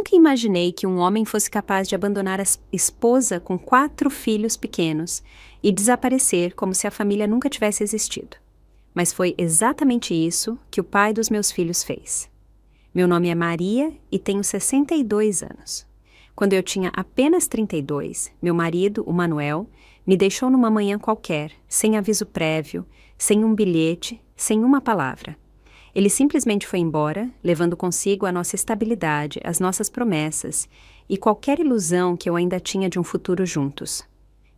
nunca imaginei que um homem fosse capaz de abandonar a esposa com 4 filhos pequenos e desaparecer como se a família nunca tivesse existido. Mas foi exatamente isso que o pai dos meus filhos fez. Meu nome é Maria e tenho 62 anos. Quando eu tinha apenas 32, meu marido, o Manuel, me deixou numa manhã qualquer, sem aviso prévio, sem um bilhete, sem uma palavra. Ele simplesmente foi embora, levando consigo a nossa estabilidade, as nossas promessas e qualquer ilusão que eu ainda tinha de um futuro juntos.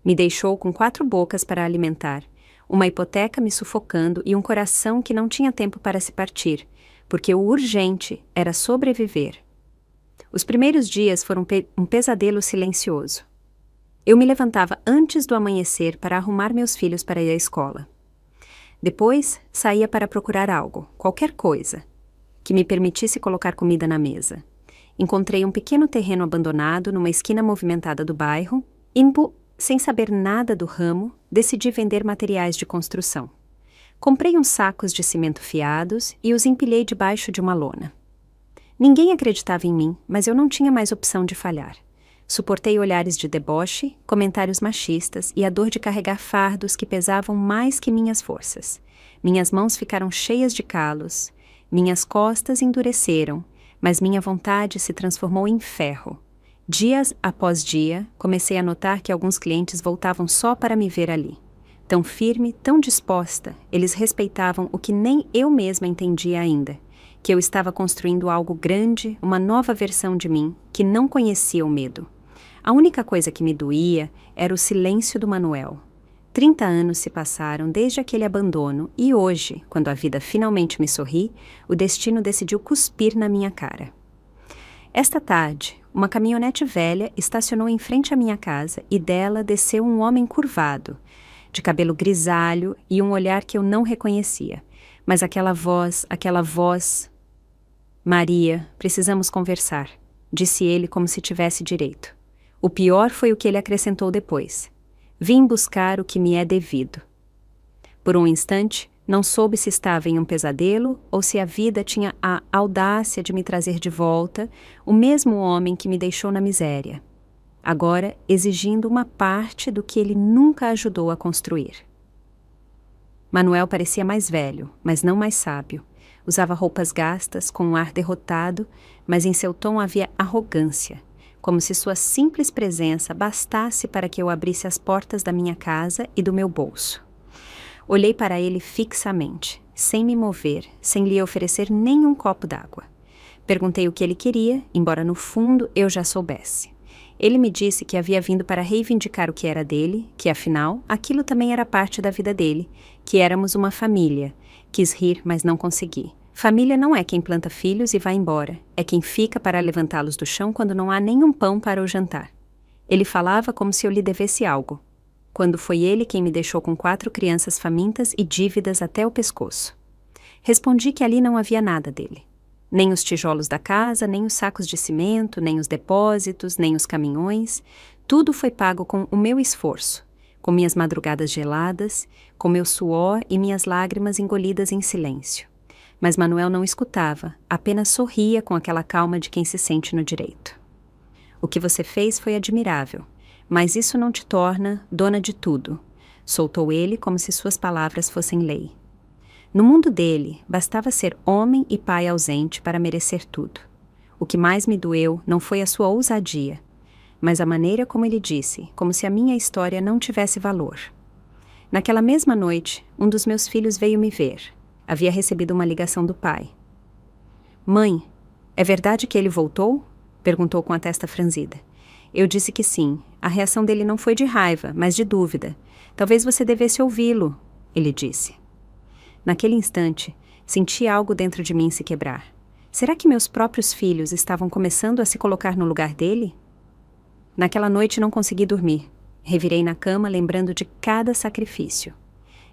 Me deixou com 4 bocas para alimentar, uma hipoteca me sufocando e um coração que não tinha tempo para se partir, porque o urgente era sobreviver. Os primeiros dias foram um pesadelo silencioso. Eu me levantava antes do amanhecer para arrumar meus filhos para ir à escola. Depois, saía para procurar algo, qualquer coisa, que me permitisse colocar comida na mesa. Encontrei um pequeno terreno abandonado numa esquina movimentada do bairro e, sem saber nada do ramo, decidi vender materiais de construção. Comprei uns sacos de cimento fiados e os empilhei debaixo de uma lona. Ninguém acreditava em mim, mas eu não tinha mais opção de falhar. Suportei olhares de deboche, comentários machistas e a dor de carregar fardos que pesavam mais que minhas forças. Minhas mãos ficaram cheias de calos, minhas costas endureceram, mas minha vontade se transformou em ferro. Dias após dia, comecei a notar que alguns clientes voltavam só para me ver ali. Tão firme, tão disposta, eles respeitavam o que nem eu mesma entendia ainda, que eu estava construindo algo grande, uma nova versão de mim, que não conhecia o medo. A única coisa que me doía era o silêncio do Manuel. 30 anos se passaram desde aquele abandono e hoje, quando a vida finalmente me sorri, o destino decidiu cuspir na minha cara. Esta tarde, uma caminhonete velha estacionou em frente à minha casa e dela desceu um homem curvado, de cabelo grisalho e um olhar que eu não reconhecia. Mas aquela voz... Maria, precisamos conversar, disse ele como se tivesse direito. O pior foi o que ele acrescentou depois. Vim buscar o que me é devido. Por um instante, não soube se estava em um pesadelo ou se a vida tinha a audácia de me trazer de volta o mesmo homem que me deixou na miséria, agora exigindo uma parte do que ele nunca ajudou a construir. Manuel parecia mais velho, mas não mais sábio. Usava roupas gastas, com um ar derrotado, mas em seu tom havia arrogância, como se sua simples presença bastasse para que eu abrisse as portas da minha casa e do meu bolso. Olhei para ele fixamente, sem me mover, sem lhe oferecer nenhum copo d'água. Perguntei o que ele queria, embora no fundo eu já soubesse. Ele me disse que havia vindo para reivindicar o que era dele, que afinal, aquilo também era parte da vida dele, que éramos uma família. Quis rir, mas não consegui. Família não é quem planta filhos e vai embora, é quem fica para levantá-los do chão quando não há nenhum pão para o jantar. Ele falava como se eu lhe devesse algo, quando foi ele quem me deixou com 4 crianças famintas e dívidas até o pescoço. Respondi que ali não havia nada dele. Nem os tijolos da casa, nem os sacos de cimento, nem os depósitos, nem os caminhões. Tudo foi pago com o meu esforço, com minhas madrugadas geladas, com meu suor e minhas lágrimas engolidas em silêncio. Mas Manuel não escutava, apenas sorria com aquela calma de quem se sente no direito. O que você fez foi admirável, mas isso não te torna dona de tudo, soltou ele como se suas palavras fossem lei. No mundo dele, bastava ser homem e pai ausente para merecer tudo. O que mais me doeu não foi a sua ousadia, mas a maneira como ele disse, como se a minha história não tivesse valor. Naquela mesma noite, um dos meus filhos veio me ver. Havia recebido uma ligação do pai. Mãe, é verdade que ele voltou? Perguntou com a testa franzida. Eu disse que sim. A reação dele não foi de raiva, mas de dúvida. Talvez você devesse ouvi-lo, ele disse. Naquele instante, senti algo dentro de mim se quebrar. Será que meus próprios filhos estavam começando a se colocar no lugar dele? Naquela noite não consegui dormir. Revirei na cama lembrando de cada sacrifício.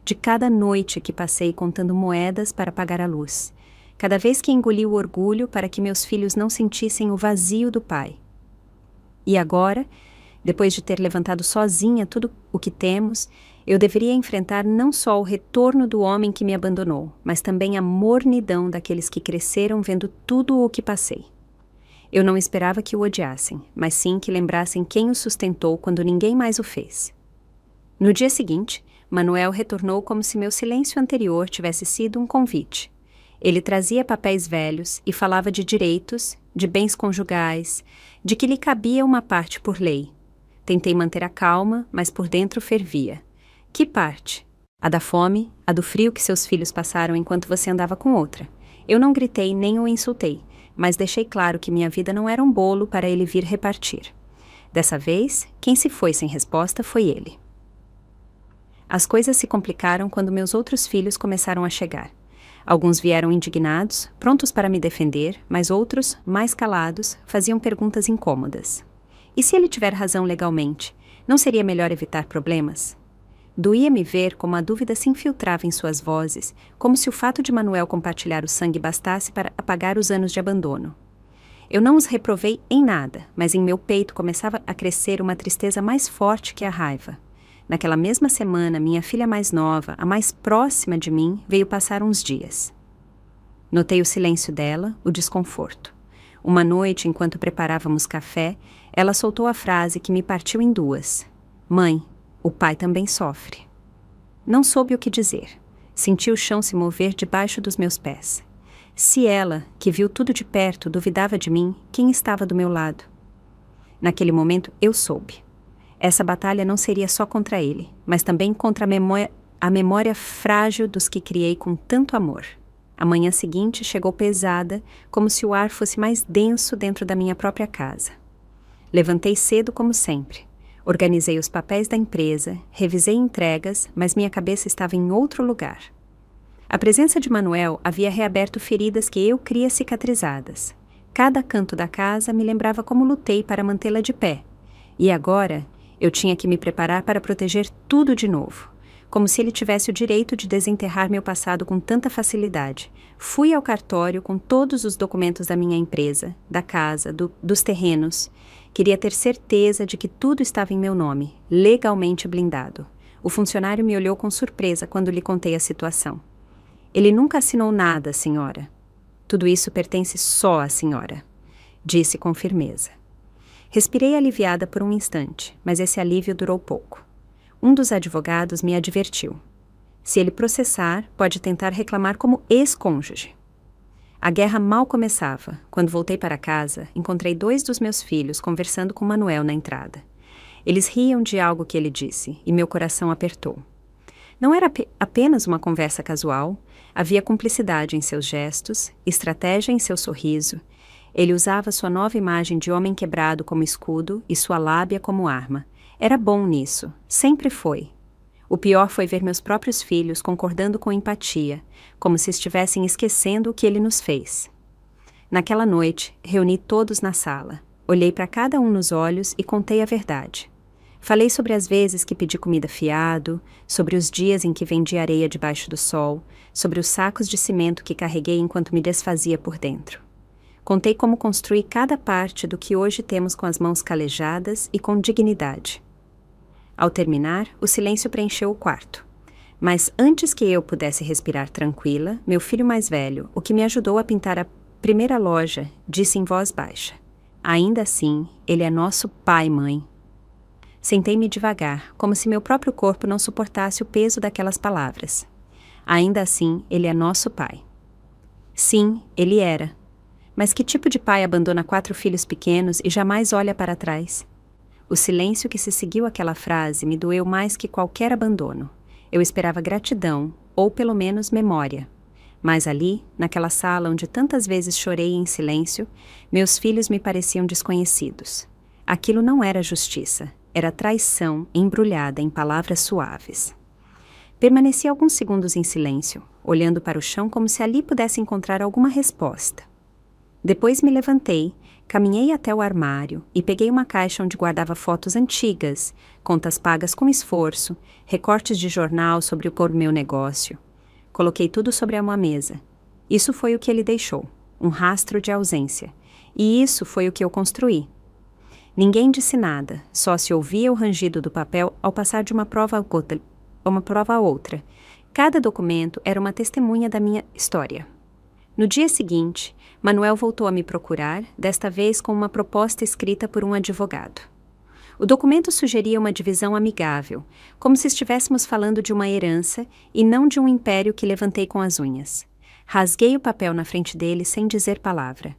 De cada noite que passei contando moedas para pagar a luz. Cada vez que engoli o orgulho para que meus filhos não sentissem o vazio do pai. E agora, depois de ter levantado sozinha tudo o que temos, eu deveria enfrentar não só o retorno do homem que me abandonou, mas também a mornidão daqueles que cresceram vendo tudo o que passei. Eu não esperava que o odiassem, mas sim que lembrassem quem o sustentou quando ninguém mais o fez. No dia seguinte, Manuel retornou como se meu silêncio anterior tivesse sido um convite. Ele trazia papéis velhos e falava de direitos, de bens conjugais, de que lhe cabia uma parte por lei. Tentei manter a calma, mas por dentro fervia. Que parte? A da fome, a do frio que seus filhos passaram enquanto você andava com outra. Eu não gritei nem o insultei, mas deixei claro que minha vida não era um bolo para ele vir repartir. Dessa vez, quem se foi sem resposta foi ele. As coisas se complicaram quando meus outros filhos começaram a chegar. Alguns vieram indignados, prontos para me defender, mas outros, mais calados, faziam perguntas incômodas. E se ele tiver razão legalmente, não seria melhor evitar problemas? Doía-me ver como a dúvida se infiltrava em suas vozes, como se o fato de Manuel compartilhar o sangue bastasse para apagar os anos de abandono. Eu não os reprovei em nada, mas em meu peito começava a crescer uma tristeza mais forte que a raiva. Naquela mesma semana, minha filha mais nova, a mais próxima de mim, veio passar uns dias. Notei o silêncio dela, o desconforto. Uma noite, enquanto preparávamos café, ela soltou a frase que me partiu em duas. Mãe, o pai também sofre. Não soube o que dizer. Senti o chão se mover debaixo dos meus pés. Se ela, que viu tudo de perto, duvidava de mim, quem estava do meu lado? Naquele momento, eu soube. Essa batalha não seria só contra ele, mas também contra a memória frágil dos que criei com tanto amor. A manhã seguinte chegou pesada, como se o ar fosse mais denso dentro da minha própria casa. Levantei cedo como sempre. Organizei os papéis da empresa, revisei entregas, mas minha cabeça estava em outro lugar. A presença de Manuel havia reaberto feridas que eu cria cicatrizadas. Cada canto da casa me lembrava como lutei para mantê-la de pé. E agora, eu tinha que me preparar para proteger tudo de novo. Como se ele tivesse o direito de desenterrar meu passado com tanta facilidade. Fui ao cartório com todos os documentos da minha empresa, da casa, dos terrenos. Queria ter certeza de que tudo estava em meu nome, legalmente blindado. O funcionário me olhou com surpresa quando lhe contei a situação. Ele nunca assinou nada, senhora. Tudo isso pertence só à senhora, disse com firmeza. Respirei aliviada por um instante, mas esse alívio durou pouco. Um dos advogados me advertiu. Se ele processar, pode tentar reclamar como ex-cônjuge. A guerra mal começava. Quando voltei para casa, encontrei 2 dos meus filhos conversando com Manuel na entrada. Eles riam de algo que ele disse, e meu coração apertou. Não era apenas uma conversa casual, havia cumplicidade em seus gestos, estratégia em seu sorriso. Ele usava sua nova imagem de homem quebrado como escudo e sua lábia como arma. Era bom nisso, sempre foi. O pior foi ver meus próprios filhos concordando com empatia, como se estivessem esquecendo o que ele nos fez. Naquela noite, reuni todos na sala. Olhei para cada um nos olhos e contei a verdade. Falei sobre as vezes que pedi comida fiado, sobre os dias em que vendi areia debaixo do sol, sobre os sacos de cimento que carreguei enquanto me desfazia por dentro. Contei como construí cada parte do que hoje temos com as mãos calejadas e com dignidade. Ao terminar, o silêncio preencheu o quarto. Mas antes que eu pudesse respirar tranquila, meu filho mais velho, o que me ajudou a pintar a primeira loja, disse em voz baixa. Ainda assim, ele é nosso pai, mãe. Sentei-me devagar, como se meu próprio corpo não suportasse o peso daquelas palavras. Ainda assim, ele é nosso pai. Sim, ele era. Mas que tipo de pai abandona 4 filhos pequenos e jamais olha para trás? O silêncio que se seguiu àquela frase me doeu mais que qualquer abandono. Eu esperava gratidão, ou pelo menos memória. Mas ali, naquela sala onde tantas vezes chorei em silêncio, meus filhos me pareciam desconhecidos. Aquilo não era justiça, era traição embrulhada em palavras suaves. Permaneci alguns segundos em silêncio, olhando para o chão como se ali pudesse encontrar alguma resposta. Depois me levantei, caminhei até o armário e peguei uma caixa onde guardava fotos antigas, contas pagas com esforço, recortes de jornal sobre o meu negócio. Coloquei tudo sobre uma mesa. Isso foi o que ele deixou, um rastro de ausência. E isso foi o que eu construí. Ninguém disse nada, só se ouvia o rangido do papel ao passar de uma prova a outra. Cada documento era uma testemunha da minha história. No dia seguinte, Manuel voltou a me procurar, desta vez com uma proposta escrita por um advogado. O documento sugeria uma divisão amigável, como se estivéssemos falando de uma herança e não de um império que levantei com as unhas. Rasguei o papel na frente dele sem dizer palavra.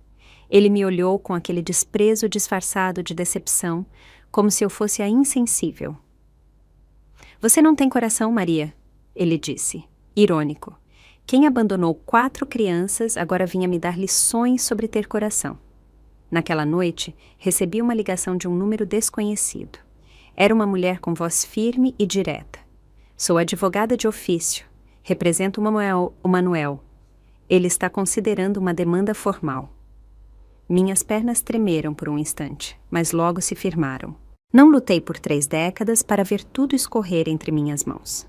Ele me olhou com aquele desprezo disfarçado de decepção, como se eu fosse a insensível. Você não tem coração, Maria, ele disse, irônico. Quem abandonou 4 crianças agora vinha me dar lições sobre ter coração. Naquela noite, recebi uma ligação de um número desconhecido. Era uma mulher com voz firme e direta. Sou advogada de ofício. Represento o Manuel. Ele está considerando uma demanda formal. Minhas pernas tremeram por um instante, mas logo se firmaram. Não lutei por 3 décadas para ver tudo escorrer entre minhas mãos.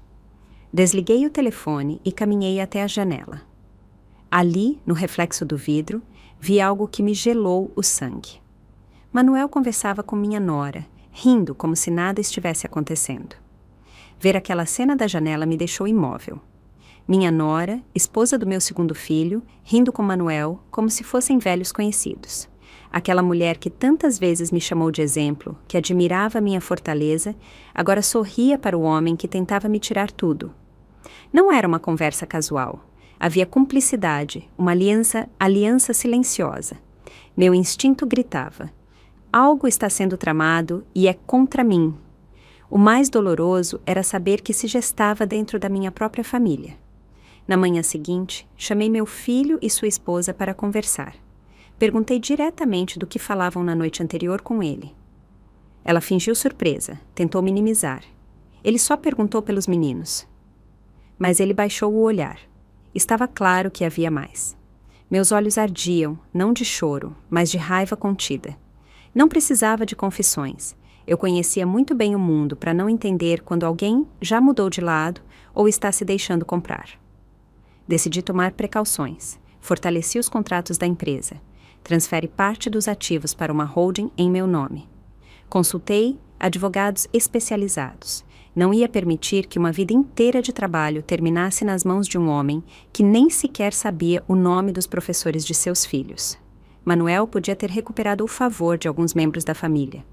Desliguei o telefone e caminhei até a janela. Ali, no reflexo do vidro, vi algo que me gelou o sangue. Manuel conversava com minha nora, rindo como se nada estivesse acontecendo. Ver aquela cena da janela me deixou imóvel. Minha nora, esposa do meu segundo filho, rindo com Manuel como se fossem velhos conhecidos. Aquela mulher que tantas vezes me chamou de exemplo, que admirava minha fortaleza, agora sorria para o homem que tentava me tirar tudo. Não era uma conversa casual. Havia cumplicidade, uma aliança silenciosa. Meu instinto gritava: algo está sendo tramado e é contra mim. O mais doloroso era saber que se gestava dentro da minha própria família. Na manhã seguinte, chamei meu filho e sua esposa para conversar. Perguntei diretamente do que falavam na noite anterior com ele. Ela fingiu surpresa, tentou minimizar. Ele só perguntou pelos meninos. Mas ele baixou o olhar. Estava claro que havia mais. Meus olhos ardiam, não de choro, mas de raiva contida. Não precisava de confissões. Eu conhecia muito bem o mundo para não entender quando alguém já mudou de lado ou está se deixando comprar. Decidi tomar precauções. Fortaleci os contratos da empresa. Transfere parte dos ativos para uma holding em meu nome. Consultei advogados especializados. Não ia permitir que uma vida inteira de trabalho terminasse nas mãos de um homem que nem sequer sabia o nome dos professores de seus filhos. Manuel podia ter recuperado o favor de alguns membros da família,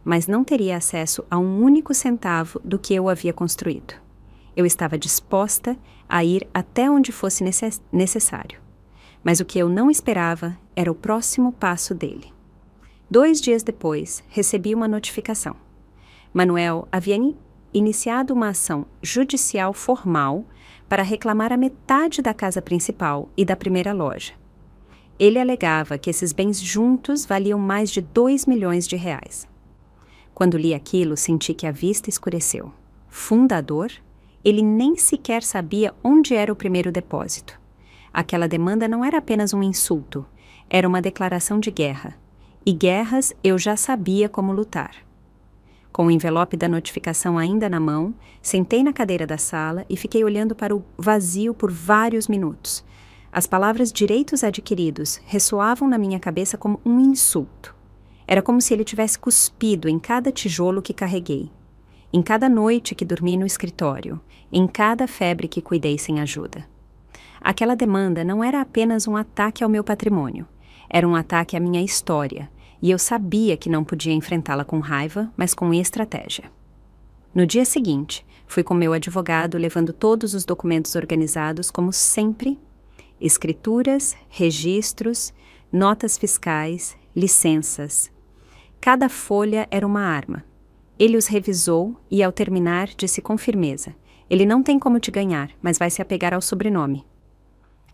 mas não teria acesso a um único centavo do que eu havia construído. Eu estava disposta a ir até onde fosse necessário. Mas o que eu não esperava era o próximo passo dele. 2 dias depois, recebi uma notificação. Manuel havia iniciado uma ação judicial formal para reclamar a metade da casa principal e da primeira loja. Ele alegava que esses bens juntos valiam mais de 2 milhões de reais. Quando li aquilo, senti que a vista escureceu. Fundador? Ele nem sequer sabia onde era o primeiro depósito. Aquela demanda não era apenas um insulto, era uma declaração de guerra. E guerras eu já sabia como lutar. Com o envelope da notificação ainda na mão, sentei na cadeira da sala e fiquei olhando para o vazio por vários minutos. As palavras direitos adquiridos ressoavam na minha cabeça como um insulto. Era como se ele tivesse cuspido em cada tijolo que carreguei, em cada noite que dormi no escritório, em cada febre que cuidei sem ajuda. Aquela demanda não era apenas um ataque ao meu patrimônio, era um ataque à minha história, e eu sabia que não podia enfrentá-la com raiva, mas com estratégia. No dia seguinte, fui com meu advogado levando todos os documentos organizados como sempre: escrituras, registros, notas fiscais, licenças. Cada folha era uma arma. Ele os revisou e, ao terminar, disse com firmeza: ele não tem como te ganhar, mas vai se apegar ao sobrenome.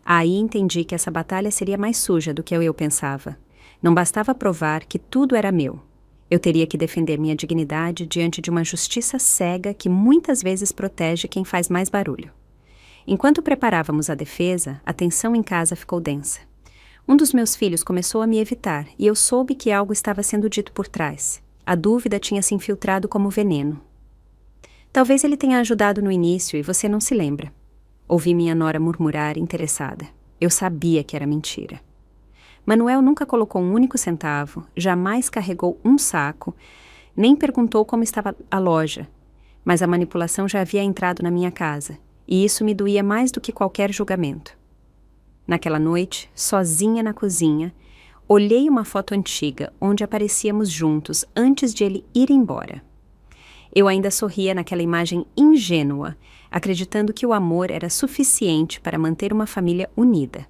Aí entendi que essa batalha seria mais suja do que eu pensava. Não bastava provar que tudo era meu. Eu teria que defender minha dignidade diante de uma justiça cega que muitas vezes protege quem faz mais barulho. Enquanto preparávamos a defesa, a tensão em casa ficou densa. Um dos meus filhos começou a me evitar e eu soube que algo estava sendo dito por trás. A dúvida tinha se infiltrado como veneno. Talvez ele tenha ajudado no início e você não se lembra. Ouvi minha nora murmurar, interessada. Eu sabia que era mentira. Manuel nunca colocou um único centavo, jamais carregou um saco, nem perguntou como estava a loja. Mas a manipulação já havia entrado na minha casa, e isso me doía mais do que qualquer julgamento. Naquela noite, sozinha na cozinha, olhei uma foto antiga onde aparecíamos juntos antes de ele ir embora. Eu ainda sorria naquela imagem ingênua, acreditando que o amor era suficiente para manter uma família unida.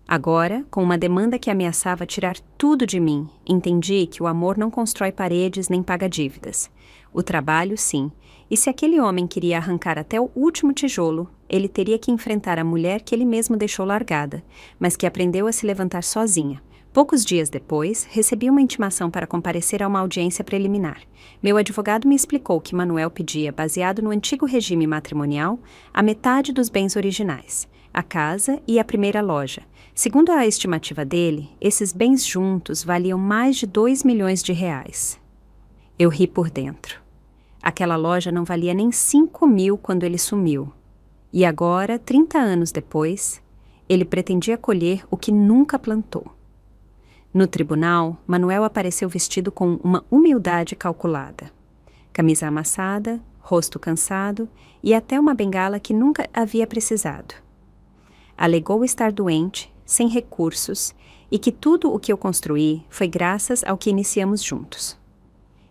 Agora, com uma demanda que ameaçava tirar tudo de mim, entendi que o amor não constrói paredes nem paga dívidas. O trabalho, sim. E se aquele homem queria arrancar até o último tijolo, ele teria que enfrentar a mulher que ele mesmo deixou largada, mas que aprendeu a se levantar sozinha. Poucos dias depois, recebi uma intimação para comparecer a uma audiência preliminar. Meu advogado me explicou que Manuel pedia, baseado no antigo regime matrimonial, a metade dos bens originais, a casa e a primeira loja. Segundo a estimativa dele, esses bens juntos valiam mais de 2 milhões de reais. Eu ri por dentro. Aquela loja não valia nem 5 mil quando ele sumiu. E agora, 30 anos depois, ele pretendia colher o que nunca plantou. No tribunal, Manuel apareceu vestido com uma humildade calculada. Camisa amassada, rosto cansado e até uma bengala que nunca havia precisado. Alegou estar doente, sem recursos, e que tudo o que eu construí foi graças ao que iniciamos juntos.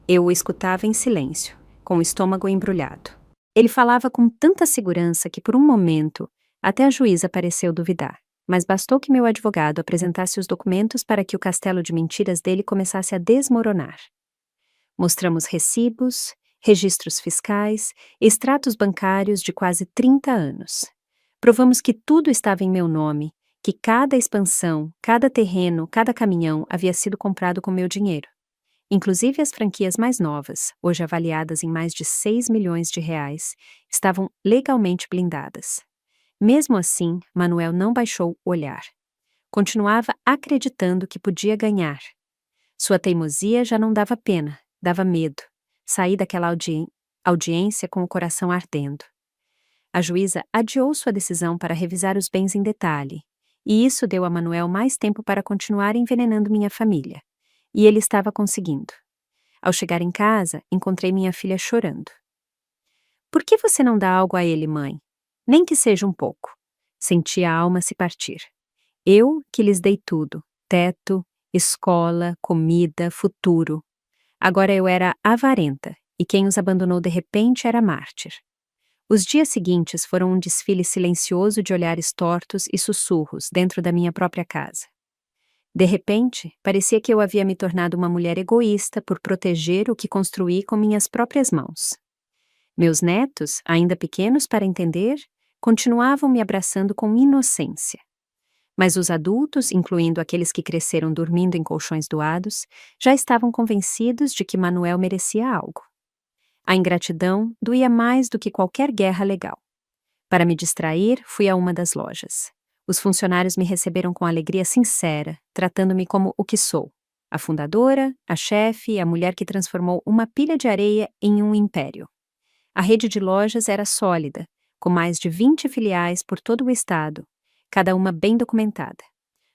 Eu o escutava em silêncio, com o estômago embrulhado. Ele falava com tanta segurança que, por um momento, até a juíza pareceu duvidar. Mas bastou que meu advogado apresentasse os documentos para que o castelo de mentiras dele começasse a desmoronar. Mostramos recibos, registros fiscais, extratos bancários de quase 30 anos. Provamos que tudo estava em meu nome, que cada expansão, cada terreno, cada caminhão havia sido comprado com meu dinheiro. Inclusive as franquias mais novas, hoje avaliadas em mais de 6 milhões de reais, estavam legalmente blindadas. Mesmo assim, Manuel não baixou o olhar. Continuava acreditando que podia ganhar. Sua teimosia já não dava pena, dava medo. Saí daquela audiência com o coração ardendo. A juíza adiou sua decisão para revisar os bens em detalhe, e isso deu a Manuel mais tempo para continuar envenenando minha família. E ele estava conseguindo. Ao chegar em casa, encontrei minha filha chorando. "Por que você não dá algo a ele, mãe? Nem que seja um pouco." Senti a alma se partir. Eu que lhes dei tudo: teto, escola, comida, futuro. Agora eu era avarenta, e quem os abandonou de repente era mártir. Os dias seguintes foram um desfile silencioso de olhares tortos e sussurros dentro da minha própria casa. De repente, parecia que eu havia me tornado uma mulher egoísta por proteger o que construí com minhas próprias mãos. Meus netos, ainda pequenos para entender, continuavam me abraçando com inocência. Mas os adultos, incluindo aqueles que cresceram dormindo em colchões doados, já estavam convencidos de que Manuel merecia algo. A ingratidão doía mais do que qualquer guerra legal. Para me distrair, fui a uma das lojas. Os funcionários me receberam com alegria sincera, tratando-me como o que sou: a fundadora, a chefe e a mulher que transformou uma pilha de areia em um império. A rede de lojas era sólida, com mais de 20 filiais por todo o estado, cada uma bem documentada.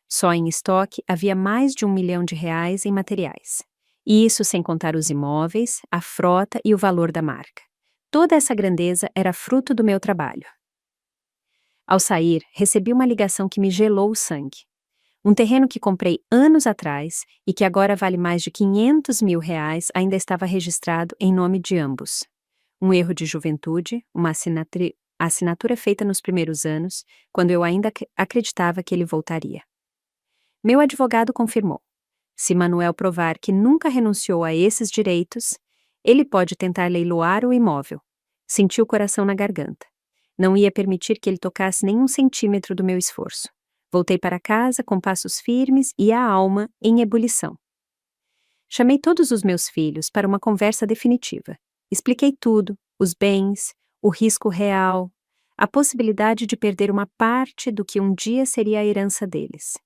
Só em estoque havia mais de 1 milhão de reais em materiais. E isso sem contar os imóveis, a frota e o valor da marca. Toda essa grandeza era fruto do meu trabalho. Ao sair, recebi uma ligação que me gelou o sangue. Um terreno que comprei anos atrás e que agora vale mais de 500 mil reais ainda estava registrado em nome de ambos. Um erro de juventude, uma assinatura feita nos primeiros anos, quando eu ainda acreditava que ele voltaria. Meu advogado confirmou: se Manuel provar que nunca renunciou a esses direitos, ele pode tentar leiloar o imóvel. Senti o coração na garganta. Não ia permitir que ele tocasse nem 1 centímetro do meu esforço. Voltei para casa com passos firmes e a alma em ebulição. Chamei todos os meus filhos para uma conversa definitiva. Expliquei tudo: os bens, o risco real, a possibilidade de perder uma parte do que um dia seria a herança deles.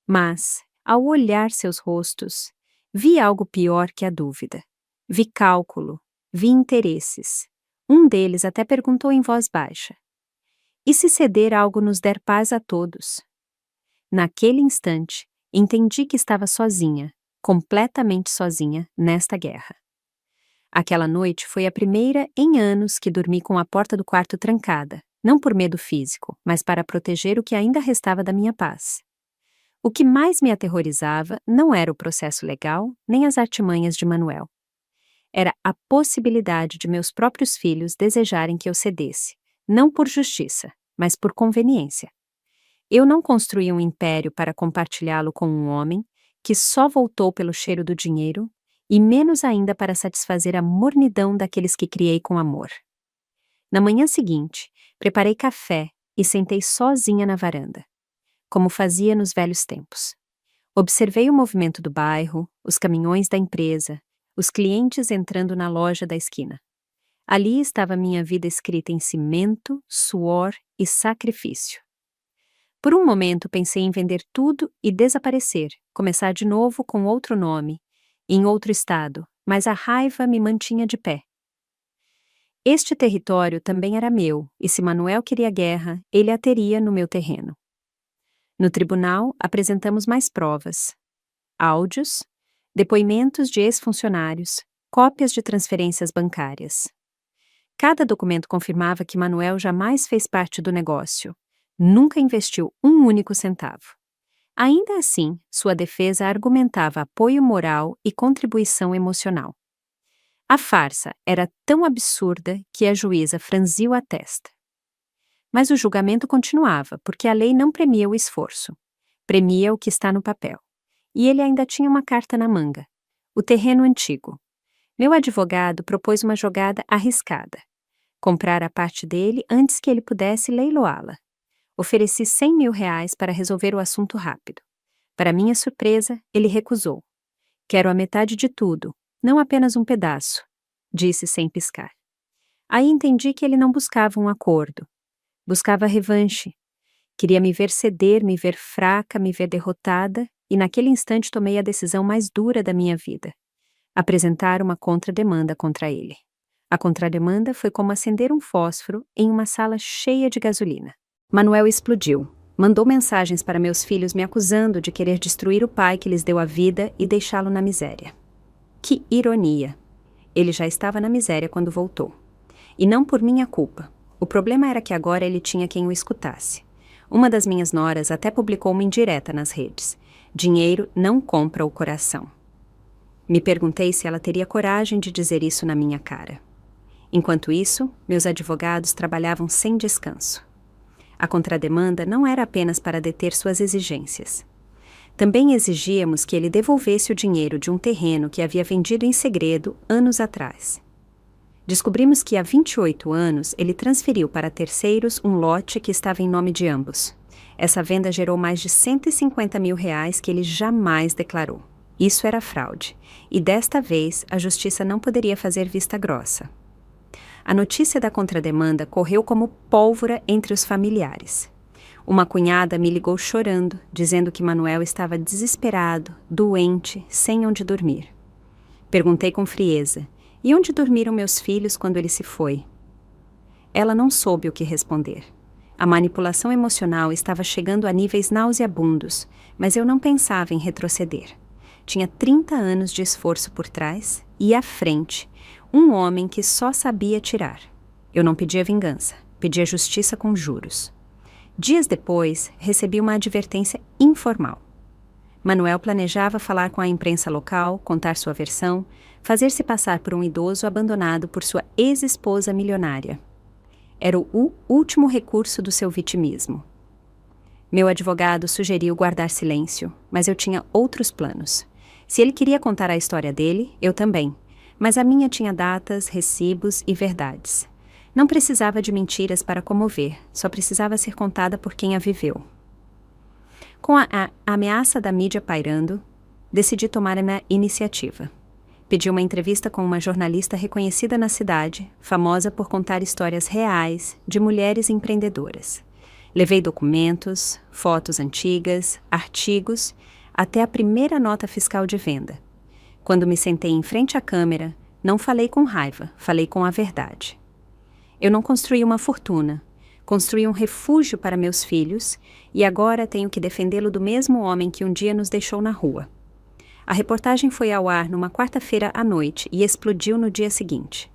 Mas, ao olhar seus rostos, vi algo pior que a dúvida. Vi cálculo, vi interesses. Um deles até perguntou em voz baixa: "E se ceder algo nos der paz a todos?" Naquele instante, entendi que estava sozinha, completamente sozinha, nesta guerra. Aquela noite foi a primeira em anos que dormi com a porta do quarto trancada, não por medo físico, mas para proteger o que ainda restava da minha paz. O que mais me aterrorizava não era o processo legal, nem as artimanhas de Manuel. Era a possibilidade de meus próprios filhos desejarem que eu cedesse, não por justiça, mas por conveniência. Eu não construí um império para compartilhá-lo com um homem que só voltou pelo cheiro do dinheiro e menos ainda para satisfazer a mornidão daqueles que criei com amor. Na manhã seguinte, preparei café e sentei sozinha na varanda, como fazia nos velhos tempos. Observei o movimento do bairro, os caminhões da empresa, os clientes entrando na loja da esquina. Ali estava minha vida escrita em cimento, suor e sacrifício. Por um momento pensei em vender tudo e desaparecer, começar de novo com outro nome, em outro estado, mas a raiva me mantinha de pé. Este território também era meu, e se Manuel queria guerra, ele a teria no meu terreno. No tribunal, apresentamos mais provas. Áudios, depoimentos de ex-funcionários, cópias de transferências bancárias. Cada documento confirmava que Manuel jamais fez parte do negócio, nunca investiu um único centavo. Ainda assim, sua defesa argumentava apoio moral e contribuição emocional. A farsa era tão absurda que a juíza franziu a testa. Mas o julgamento continuava, porque a lei não premia o esforço. Premia o que está no papel. E ele ainda tinha uma carta na manga. O terreno antigo. Meu advogado propôs uma jogada arriscada. Comprar a parte dele antes que ele pudesse leiloá-la. Ofereci R$100.000 para resolver o assunto rápido. Para minha surpresa, ele recusou. Quero a metade de tudo. Não apenas um pedaço, disse sem piscar. Aí entendi que ele não buscava um acordo. Buscava revanche. Queria me ver ceder, me ver fraca, me ver derrotada, e naquele instante tomei a decisão mais dura da minha vida. Apresentar uma contrademanda contra ele. A contrademanda foi como acender um fósforo em uma sala cheia de gasolina. Manuel explodiu. Mandou mensagens para meus filhos me acusando de querer destruir o pai que lhes deu a vida e deixá-lo na miséria. Que ironia! Ele já estava na miséria quando voltou. E não por minha culpa. O problema era que agora ele tinha quem o escutasse. Uma das minhas noras até publicou uma indireta nas redes. Dinheiro não compra o coração. Me perguntei se ela teria coragem de dizer isso na minha cara. Enquanto isso, meus advogados trabalhavam sem descanso. A contrademanda não era apenas para deter suas exigências. Também exigíamos que ele devolvesse o dinheiro de um terreno que havia vendido em segredo anos atrás. Descobrimos que há 28 anos ele transferiu para terceiros um lote que estava em nome de ambos. Essa venda gerou mais de R$150.000 que ele jamais declarou. Isso era fraude, e desta vez a justiça não poderia fazer vista grossa. A notícia da contrademanda correu como pólvora entre os familiares. Uma cunhada me ligou chorando, dizendo que Manuel estava desesperado, doente, sem onde dormir. Perguntei com frieza, e onde dormiram meus filhos quando ele se foi? Ela não soube o que responder. A manipulação emocional estava chegando a níveis nauseabundos, mas eu não pensava em retroceder. Tinha 30 anos de esforço por trás e à frente, um homem que só sabia tirar. Eu não pedia vingança, pedia justiça com juros. Dias depois, recebi uma advertência informal. Manuel planejava falar com a imprensa local, contar sua versão, fazer-se passar por um idoso abandonado por sua ex-esposa milionária. Era o último recurso do seu vitimismo. Meu advogado sugeriu guardar silêncio, mas eu tinha outros planos. Se ele queria contar a história dele, eu também. Mas a minha tinha datas, recibos e verdades. Não precisava de mentiras para comover, só precisava ser contada por quem a viveu. Com a ameaça da mídia pairando, decidi tomar a iniciativa. Pedi uma entrevista com uma jornalista reconhecida na cidade, famosa por contar histórias reais de mulheres empreendedoras. Levei documentos, fotos antigas, artigos, até a primeira nota fiscal de venda. Quando me sentei em frente à câmera, não falei com raiva, falei com a verdade. Eu não construí uma fortuna, construí um refúgio para meus filhos e agora tenho que defendê-lo do mesmo homem que um dia nos deixou na rua. A reportagem foi ao ar numa quarta-feira à noite e explodiu no dia seguinte.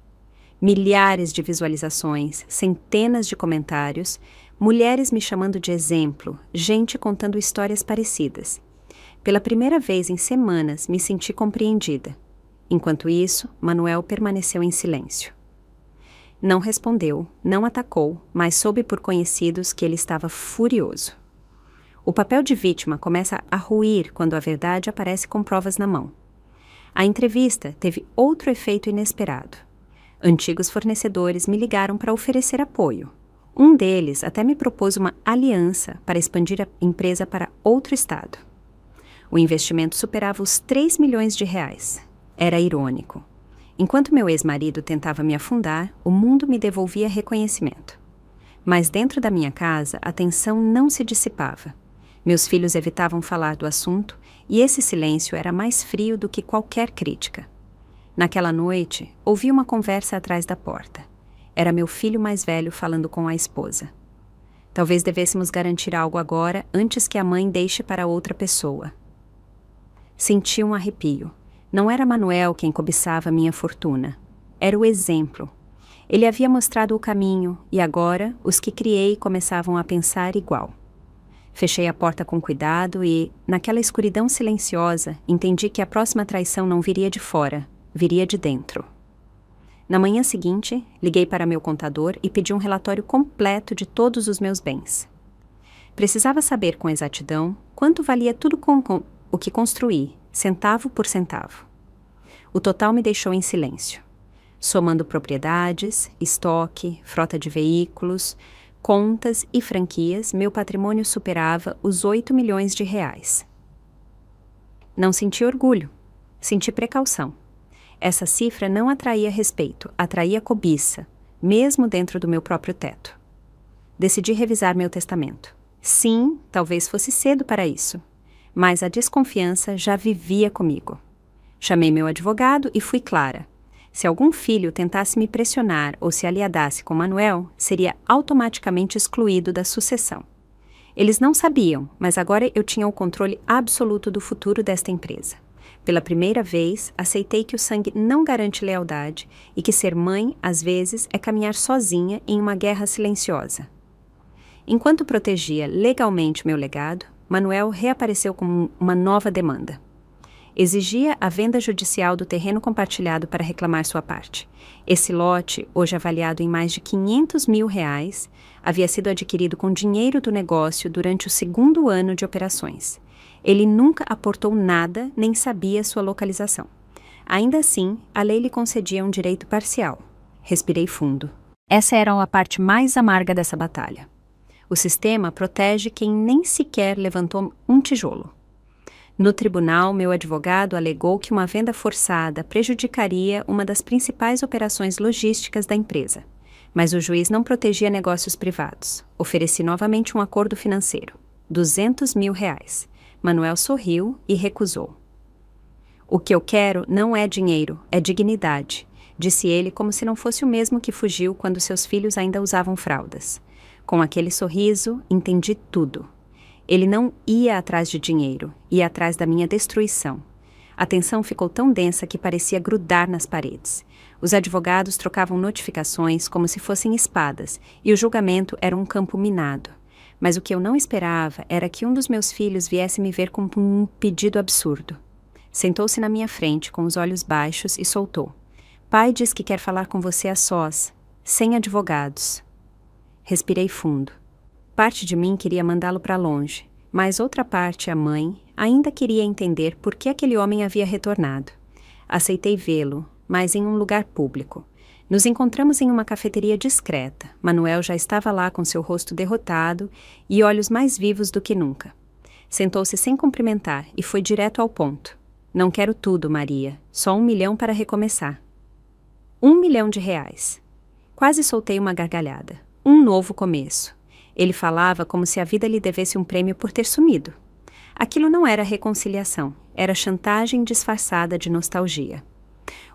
Milhares de visualizações, centenas de comentários, mulheres me chamando de exemplo, gente contando histórias parecidas. Pela primeira vez em semanas, me senti compreendida. Enquanto isso, Manuel permaneceu em silêncio. Não respondeu, não atacou, mas soube por conhecidos que ele estava furioso. O papel de vítima começa a ruir quando a verdade aparece com provas na mão. A entrevista teve outro efeito inesperado. Antigos fornecedores me ligaram para oferecer apoio. Um deles até me propôs uma aliança para expandir a empresa para outro estado. O investimento superava os 3 milhões de reais. Era irônico. Enquanto meu ex-marido tentava me afundar, o mundo me devolvia reconhecimento. Mas dentro da minha casa, a tensão não se dissipava. Meus filhos evitavam falar do assunto e esse silêncio era mais frio do que qualquer crítica. Naquela noite, ouvi uma conversa atrás da porta. Era meu filho mais velho falando com a esposa. Talvez devêssemos garantir algo agora antes que a mãe deixe para outra pessoa. Senti um arrepio. Não era Manuel quem cobiçava minha fortuna. Era o exemplo. Ele havia mostrado o caminho e agora os que criei começavam a pensar igual. Fechei a porta com cuidado e, naquela escuridão silenciosa, entendi que a próxima traição não viria de fora, viria de dentro. Na manhã seguinte, liguei para meu contador e pedi um relatório completo de todos os meus bens. Precisava saber com exatidão quanto valia tudo o que construí, centavo por centavo. O total me deixou em silêncio. Somando propriedades, estoque, frota de veículos, contas e franquias, meu patrimônio superava os 8 milhões de reais. Não senti orgulho, senti precaução. Essa cifra não atraía respeito, atraía cobiça, mesmo dentro do meu próprio teto. Decidi revisar meu testamento. Sim, talvez fosse cedo para isso, mas a desconfiança já vivia comigo. Chamei meu advogado e fui clara. Se algum filho tentasse me pressionar ou se aliadasse com Manuel, seria automaticamente excluído da sucessão. Eles não sabiam, mas agora eu tinha o controle absoluto do futuro desta empresa. Pela primeira vez, aceitei que o sangue não garante lealdade e que ser mãe, às vezes, é caminhar sozinha em uma guerra silenciosa. Enquanto protegia legalmente meu legado, Manuel reapareceu com uma nova demanda. Exigia a venda judicial do terreno compartilhado para reclamar sua parte. Esse lote, hoje avaliado em mais de 500 mil reais, havia sido adquirido com dinheiro do negócio durante o segundo ano de operações. Ele nunca aportou nada nem sabia sua localização. Ainda assim, a lei lhe concedia um direito parcial. Respirei fundo. Essa era a parte mais amarga dessa batalha. O sistema protege quem nem sequer levantou um tijolo. No tribunal, meu advogado alegou que uma venda forçada prejudicaria uma das principais operações logísticas da empresa. Mas o juiz não protegia negócios privados. Ofereci novamente um acordo financeiro. 200 mil reais. Manuel sorriu e recusou. O que eu quero não é dinheiro, é dignidade, disse ele como se não fosse o mesmo que fugiu quando seus filhos ainda usavam fraldas. Com aquele sorriso, entendi tudo. Ele não ia atrás de dinheiro, ia atrás da minha destruição. A tensão ficou tão densa que parecia grudar nas paredes. Os advogados trocavam notificações como se fossem espadas, e o julgamento era um campo minado. Mas o que eu não esperava era que um dos meus filhos viesse me ver com um pedido absurdo. Sentou-se na minha frente, com os olhos baixos, e soltou. Pai diz que quer falar com você a sós, sem advogados. Respirei fundo. Parte de mim queria mandá-lo para longe, mas outra parte, a mãe, ainda queria entender por que aquele homem havia retornado. Aceitei vê-lo, mas em um lugar público. Nos encontramos em uma cafeteria discreta. Manuel já estava lá com seu rosto derrotado e olhos mais vivos do que nunca. Sentou-se sem cumprimentar e foi direto ao ponto. Não quero tudo, Maria. Só 1 milhão para recomeçar. 1 milhão de reais. Quase soltei uma gargalhada. Um novo começo. Ele falava como se a vida lhe devesse um prêmio por ter sumido. Aquilo não era reconciliação, era chantagem disfarçada de nostalgia.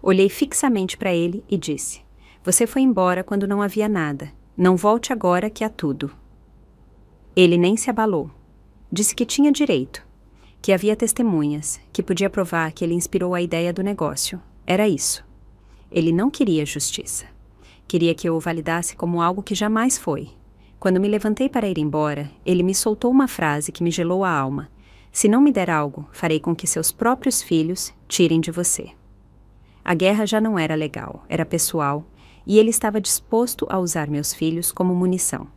Olhei fixamente para ele e disse: Você foi embora quando não havia nada. Não volte agora que há tudo. Ele nem se abalou. Disse que tinha direito, que havia testemunhas, que podia provar que ele inspirou a ideia do negócio. Era isso. Ele não queria justiça. Queria que eu o validasse como algo que jamais foi. Quando me levantei para ir embora, ele me soltou uma frase que me gelou a alma. Se não me der algo, farei com que seus próprios filhos tirem de você. A guerra já não era legal, era pessoal, e ele estava disposto a usar meus filhos como munição.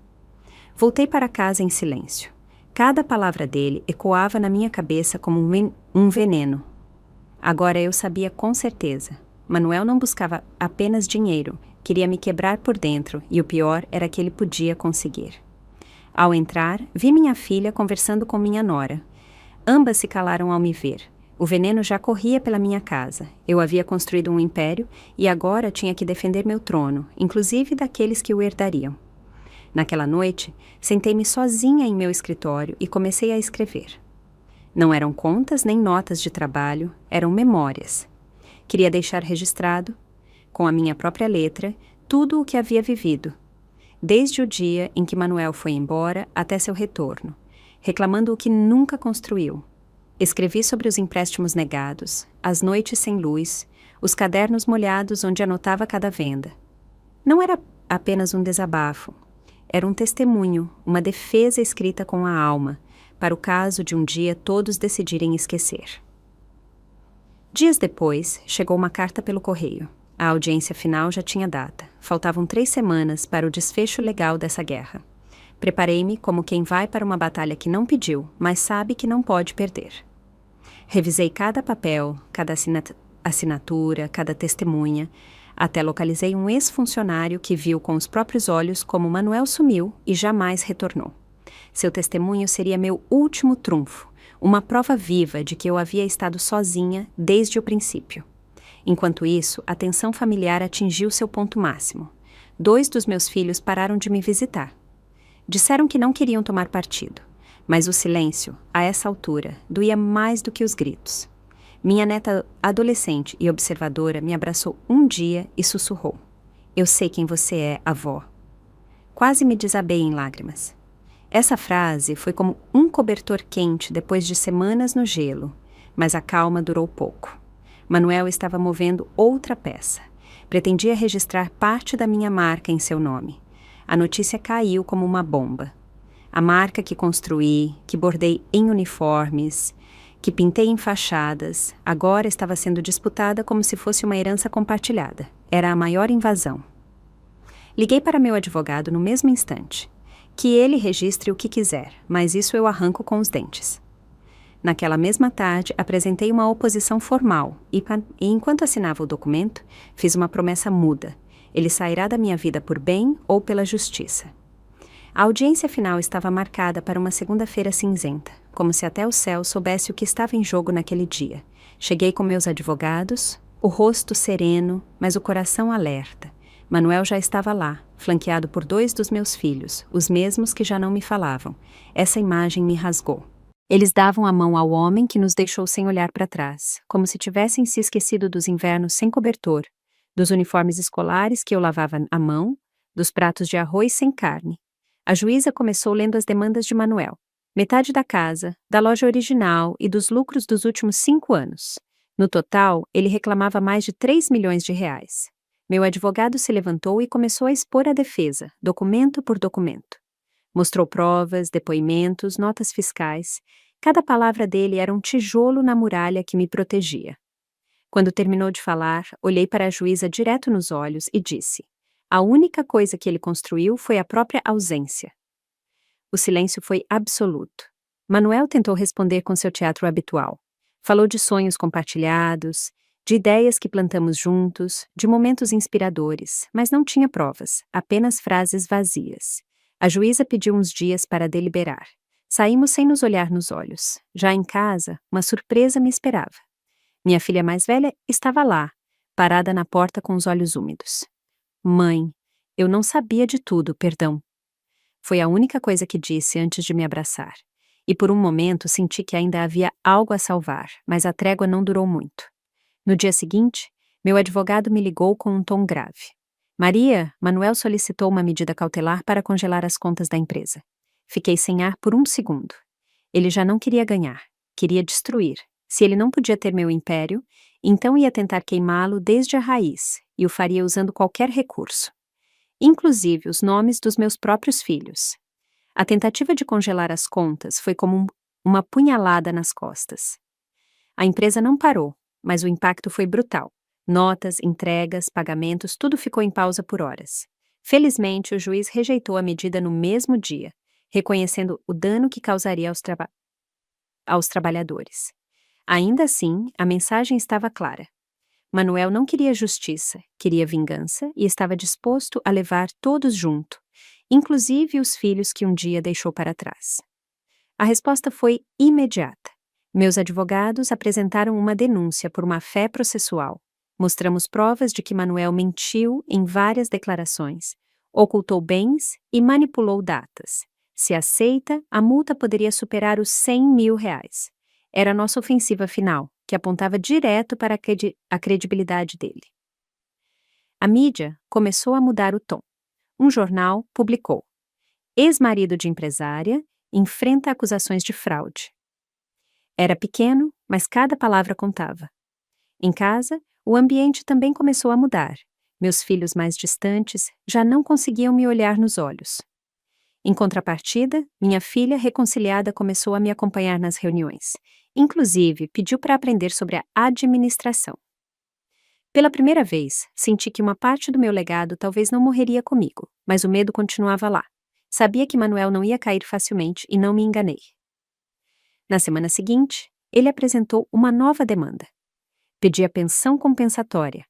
Voltei para casa em silêncio. Cada palavra dele ecoava na minha cabeça como um veneno. Agora eu sabia com certeza. Manuel não buscava apenas dinheiro, queria me quebrar por dentro, e o pior era que ele podia conseguir. Ao entrar, vi minha filha conversando com minha nora. Ambas se calaram ao me ver. O veneno já corria pela minha casa. Eu havia construído um império e agora tinha que defender meu trono, inclusive daqueles que o herdariam. Naquela noite, sentei-me sozinha em meu escritório e comecei a escrever. Não eram contas nem notas de trabalho, eram memórias. Queria deixar registrado, com a minha própria letra, tudo o que havia vivido, desde o dia em que Manuel foi embora até seu retorno, reclamando o que nunca construiu. Escrevi sobre os empréstimos negados, as noites sem luz, os cadernos molhados onde anotava cada venda. Não era apenas um desabafo. Era um testemunho, uma defesa escrita com a alma, para o caso de um dia todos decidirem esquecer. Dias depois, chegou uma carta pelo correio. A audiência final já tinha data. Faltavam 3 semanas para o desfecho legal dessa guerra. Preparei-me como quem vai para uma batalha que não pediu, mas sabe que não pode perder. Revisei cada papel, cada assinatura, cada testemunha, até localizei um ex-funcionário que viu com os próprios olhos como Manuel sumiu e jamais retornou. Seu testemunho seria meu último trunfo, uma prova viva de que eu havia estado sozinha desde o princípio. Enquanto isso, a tensão familiar atingiu seu ponto máximo. 2 dos meus filhos pararam de me visitar. Disseram que não queriam tomar partido, mas o silêncio, a essa altura, doía mais do que os gritos. Minha neta adolescente e observadora me abraçou um dia e sussurrou: "Eu sei quem você é, avó." Quase me desabei em lágrimas. Essa frase foi como um cobertor quente depois de semanas no gelo, mas a calma durou pouco. Manuel estava movendo outra peça. Pretendia registrar parte da minha marca em seu nome. A notícia caiu como uma bomba. A marca que construí, que bordei em uniformes, que pintei em fachadas, agora estava sendo disputada como se fosse uma herança compartilhada. Era a maior invasão. Liguei para meu advogado no mesmo instante. Que ele registre o que quiser, mas isso eu arranco com os dentes. Naquela mesma tarde, apresentei uma oposição formal e enquanto assinava o documento, fiz uma promessa muda. Ele sairá da minha vida por bem ou pela justiça. A audiência final estava marcada para uma segunda-feira cinzenta, como se até o céu soubesse o que estava em jogo naquele dia. Cheguei com meus advogados, o rosto sereno, mas o coração alerta. Manuel já estava lá, flanqueado por 2 dos meus filhos, os mesmos que já não me falavam. Essa imagem me rasgou. Eles davam a mão ao homem que nos deixou sem olhar para trás, como se tivessem se esquecido dos invernos sem cobertor, dos uniformes escolares que eu lavava à mão, dos pratos de arroz sem carne. A juíza começou lendo as demandas de Manuel. Metade da casa, da loja original e dos lucros dos últimos 5 anos. No total, ele reclamava mais de 3 milhões de reais. Meu advogado se levantou e começou a expor a defesa, documento por documento. Mostrou provas, depoimentos, notas fiscais. Cada palavra dele era um tijolo na muralha que me protegia. Quando terminou de falar, olhei para a juíza direto nos olhos e disse: "A única coisa que ele construiu foi a própria ausência." O silêncio foi absoluto. Manuel tentou responder com seu teatro habitual. Falou de sonhos compartilhados, de ideias que plantamos juntos, de momentos inspiradores, mas não tinha provas, apenas frases vazias. A juíza pediu uns dias para deliberar. Saímos sem nos olhar nos olhos. Já em casa, uma surpresa me esperava. Minha filha mais velha estava lá, parada na porta com os olhos úmidos. "Mãe, eu não sabia de tudo, perdão." Foi a única coisa que disse antes de me abraçar. E por um momento senti que ainda havia algo a salvar, mas a trégua não durou muito. No dia seguinte, meu advogado me ligou com um tom grave. "Maria, Manuel solicitou uma medida cautelar para congelar as contas da empresa." Fiquei sem ar por um segundo. Ele já não queria ganhar, queria destruir. Se ele não podia ter meu império, então ia tentar queimá-lo desde a raiz, e o faria usando qualquer recurso. inclusive os nomes dos meus próprios filhos. A tentativa de congelar as contas foi como uma punhalada nas costas. A empresa não parou, mas o impacto foi brutal. Notas, entregas, pagamentos, tudo ficou em pausa por horas. Felizmente, o juiz rejeitou a medida no mesmo dia, reconhecendo o dano que causaria aos trabalhadores. Ainda assim, a mensagem estava clara. Manuel não queria justiça, queria vingança e estava disposto a levar todos junto, inclusive os filhos que um dia deixou para trás. A resposta foi imediata. Meus advogados apresentaram uma denúncia por má-fé processual. Mostramos provas de que Manuel mentiu em várias declarações, ocultou bens e manipulou datas. Se aceita, a multa poderia superar os R$100 mil. Era a nossa ofensiva final, que apontava direto para a credibilidade dele. A mídia começou a mudar o tom. Um jornal publicou: ex-marido de empresária enfrenta acusações de fraude. Era pequeno, mas cada palavra contava. Em casa, o ambiente também começou a mudar. Meus filhos mais distantes já não conseguiam me olhar nos olhos. Em contrapartida, minha filha reconciliada começou a me acompanhar nas reuniões. Inclusive, pediu para aprender sobre a administração. Pela primeira vez, senti que uma parte do meu legado talvez não morreria comigo, mas o medo continuava lá. Sabia que Manuel não ia cair facilmente e não me enganei. Na semana seguinte, ele apresentou uma nova demanda. Pedia pensão compensatória.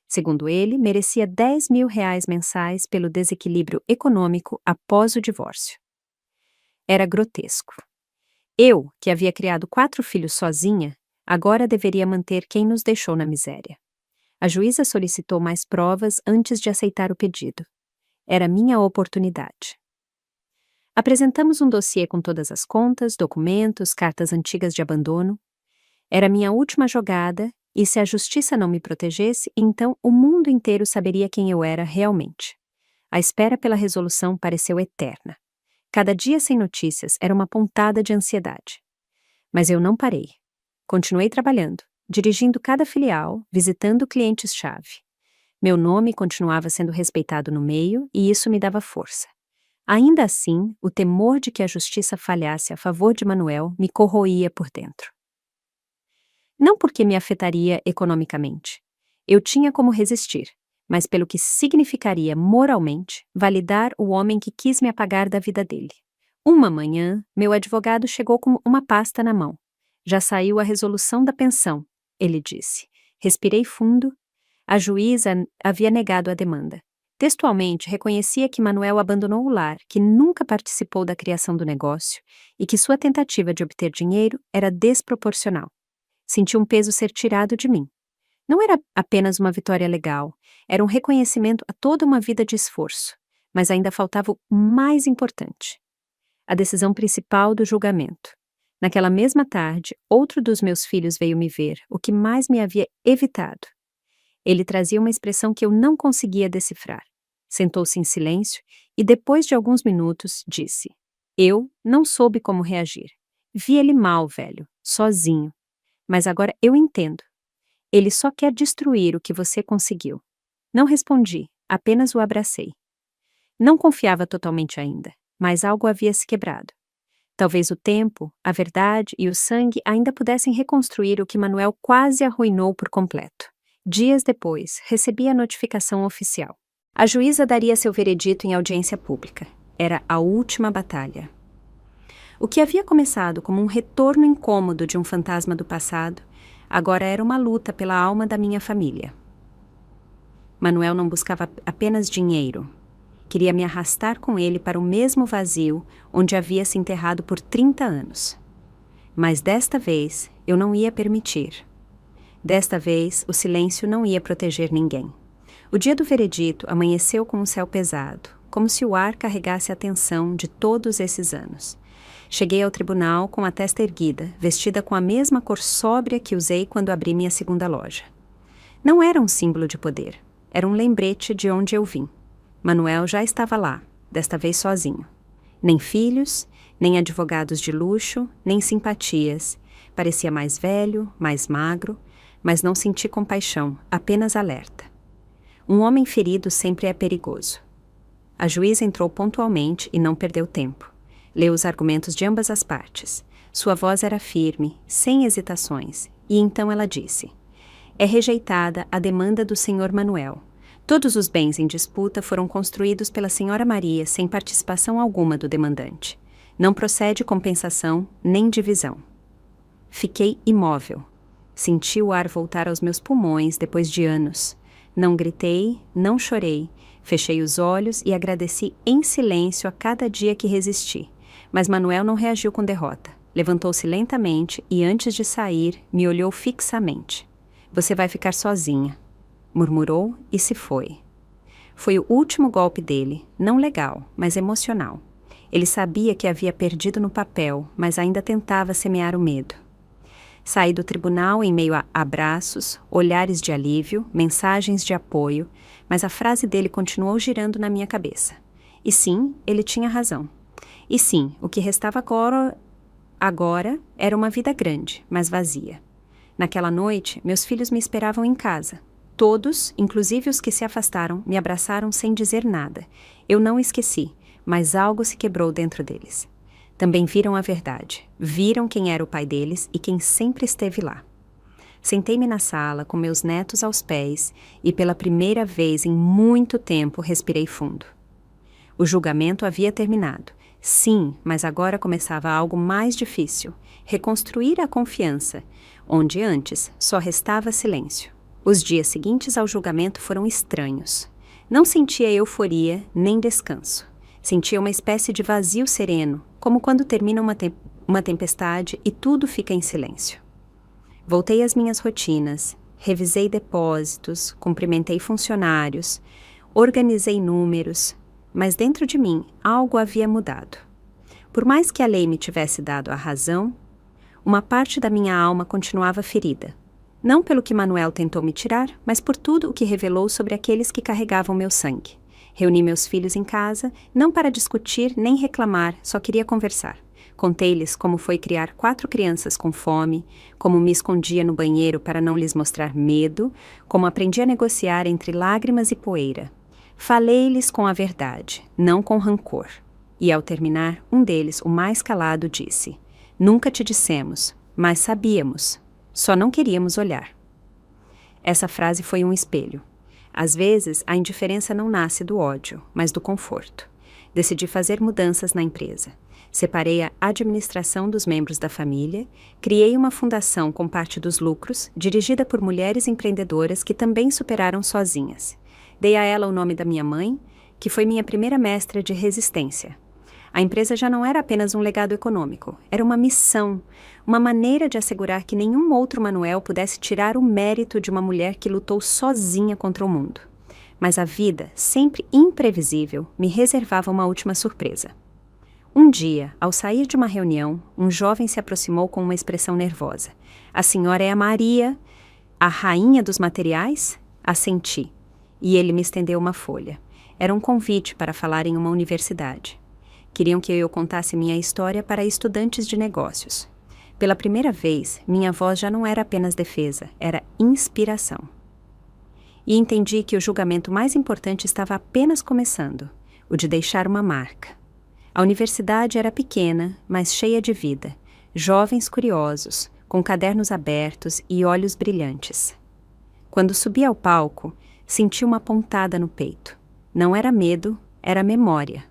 Segundo ele, merecia R$10 mil mensais pelo desequilíbrio econômico após o divórcio. Era grotesco. Eu, que havia criado 4 filhos sozinha, agora deveria manter quem nos deixou na miséria. A juíza solicitou mais provas antes de aceitar o pedido. Era minha oportunidade. Apresentamos um dossiê com todas as contas, documentos, cartas antigas de abandono. Era minha última jogada, e se a justiça não me protegesse, então o mundo inteiro saberia quem eu era realmente. A espera pela resolução pareceu eterna. Cada dia sem notícias era uma pontada de ansiedade. Mas eu não parei. Continuei trabalhando, dirigindo cada filial, visitando clientes-chave. Meu nome continuava sendo respeitado no meio e isso me dava força. Ainda assim, o temor de que a justiça falhasse a favor de Manuel me corroía por dentro. Não porque me afetaria economicamente. Eu tinha como resistir, mas pelo que significaria moralmente validar o homem que quis me apagar da vida dele. Uma manhã, meu advogado chegou com uma pasta na mão. Já saiu a resolução da pensão, ele disse. Respirei fundo. A juíza havia negado a demanda. Textualmente, reconhecia que Manuel abandonou o lar, que nunca participou da criação do negócio e que sua tentativa de obter dinheiro era desproporcional. Senti um peso ser tirado de mim. Não era apenas uma vitória legal, era um reconhecimento a toda uma vida de esforço, mas ainda faltava o mais importante: a decisão principal do julgamento. Naquela mesma tarde, outro dos meus filhos veio me ver, o que mais me havia evitado. Ele trazia uma expressão que eu não conseguia decifrar. Sentou-se em silêncio e, depois de alguns minutos, disse: eu não soube como reagir. Vi ele mal, velho, sozinho. Mas agora eu entendo. Ele só quer destruir o que você conseguiu. Não respondi, apenas o abracei. Não confiava totalmente ainda, mas algo havia se quebrado. Talvez o tempo, a verdade e o sangue ainda pudessem reconstruir o que Manuel quase arruinou por completo. Dias depois, recebi a notificação oficial. A juíza daria seu veredito em audiência pública. Era a última batalha. O que havia começado como um retorno incômodo de um fantasma do passado, agora era uma luta pela alma da minha família. Manuel não buscava apenas dinheiro. Queria me arrastar com ele para o mesmo vazio onde havia se enterrado por 30 anos. Mas desta vez, eu não ia permitir. Desta vez, o silêncio não ia proteger ninguém. O dia do veredito amanheceu com um céu pesado, como se o ar carregasse a tensão de todos esses anos. Cheguei ao tribunal com a testa erguida, vestida com a mesma cor sóbria que usei quando abri minha segunda loja. Não era um símbolo de poder, era um lembrete de onde eu vim. Manuel já estava lá, desta vez sozinho. Nem filhos, nem advogados de luxo, nem simpatias. Parecia mais velho, mais magro, mas não senti compaixão, apenas alerta. Um homem ferido sempre é perigoso. A juíza entrou pontualmente e não perdeu tempo. Leu os argumentos de ambas as partes. Sua voz era firme, sem hesitações, e então ela disse: é rejeitada a demanda do Sr. Manuel. Todos os bens em disputa foram construídos pela Sra. Maria sem participação alguma do demandante. Não procede compensação nem divisão. Fiquei imóvel. Senti o ar voltar aos meus pulmões depois de anos. Não gritei, não chorei. Fechei os olhos e agradeci em silêncio a cada dia que resisti. Mas Manuel não reagiu com derrota. Levantou-se lentamente e, antes de sair, me olhou fixamente. Você vai ficar sozinha, murmurou e se foi. Foi o último golpe dele, não legal, mas emocional. Ele sabia que havia perdido no papel, mas ainda tentava semear o medo. Saí do tribunal em meio a abraços, olhares de alívio, mensagens de apoio, mas a frase dele continuou girando na minha cabeça. E sim, ele tinha razão. E sim, o que restava agora era uma vida grande, mas vazia. Naquela noite, meus filhos me esperavam em casa. Todos, inclusive os que se afastaram, me abraçaram sem dizer nada. Eu não esqueci, mas algo se quebrou dentro deles. Também viram a verdade. Viram quem era o pai deles e quem sempre esteve lá. Sentei-me na sala, com meus netos aos pés, e pela primeira vez em muito tempo respirei fundo. O julgamento havia terminado. Sim, mas agora começava algo mais difícil. Reconstruir a confiança, onde antes só restava silêncio. Os dias seguintes ao julgamento foram estranhos. Não sentia euforia nem descanso. Sentia uma espécie de vazio sereno, como quando termina uma tempestade e tudo fica em silêncio. Voltei às minhas rotinas, revisei depósitos, cumprimentei funcionários, organizei números, mas dentro de mim algo havia mudado. Por mais que a lei me tivesse dado a razão, uma parte da minha alma continuava ferida. Não pelo que Manuel tentou me tirar, mas por tudo o que revelou sobre aqueles que carregavam meu sangue. Reuni meus filhos em casa, não para discutir nem reclamar, só queria conversar. Contei-lhes como foi criar 4 crianças com fome, como me escondia no banheiro para não lhes mostrar medo, como aprendi a negociar entre lágrimas e poeira. Falei-lhes com a verdade, não com rancor. E ao terminar, um deles, o mais calado, disse: nunca te dissemos, mas sabíamos, só não queríamos olhar. Essa frase foi um espelho. Às vezes, a indiferença não nasce do ódio, mas do conforto. Decidi fazer mudanças na empresa. Separei a administração dos membros da família, criei uma fundação com parte dos lucros, dirigida por mulheres empreendedoras que também superaram sozinhas. Dei a ela o nome da minha mãe, que foi minha primeira mestra de resistência. A empresa já não era apenas um legado econômico, era uma missão, uma maneira de assegurar que nenhum outro Manuel pudesse tirar o mérito de uma mulher que lutou sozinha contra o mundo. Mas a vida, sempre imprevisível, me reservava uma última surpresa. Um dia, ao sair de uma reunião, um jovem se aproximou com uma expressão nervosa. A senhora é a Maria, a rainha dos materiais? Assenti. E ele me estendeu uma folha. Era um convite para falar em uma universidade. Queriam que eu contasse minha história para estudantes de negócios. Pela primeira vez, minha voz já não era apenas defesa, era inspiração. E entendi que o julgamento mais importante estava apenas começando, o de deixar uma marca. A universidade era pequena, mas cheia de vida, jovens curiosos, com cadernos abertos e olhos brilhantes. Quando subi ao palco, senti uma pontada no peito. Não era medo, era memória.